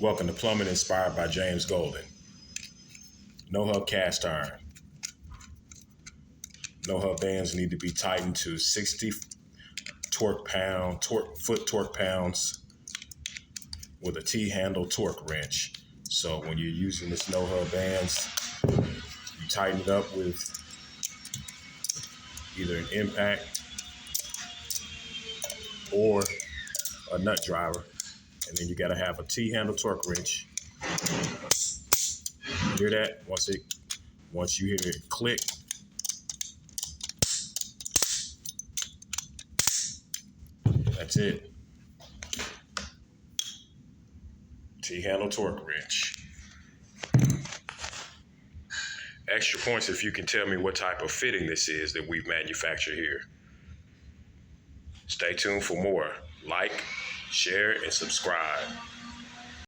Welcome to Plumbing Inspired by James Golden. No hub cast iron. No hub bands need to be tightened to 60 foot torque pounds with a T-handle torque wrench. So when you're using this no hub bands, you tighten it up with either an impact or a nut driver. And then you gotta have a T-handle torque wrench. Hear that? Once you hear it click, that's it. T-handle torque wrench. Extra points if you can tell me what type of fitting this is that we've manufactured here. Stay tuned for more. Like, share, and subscribe.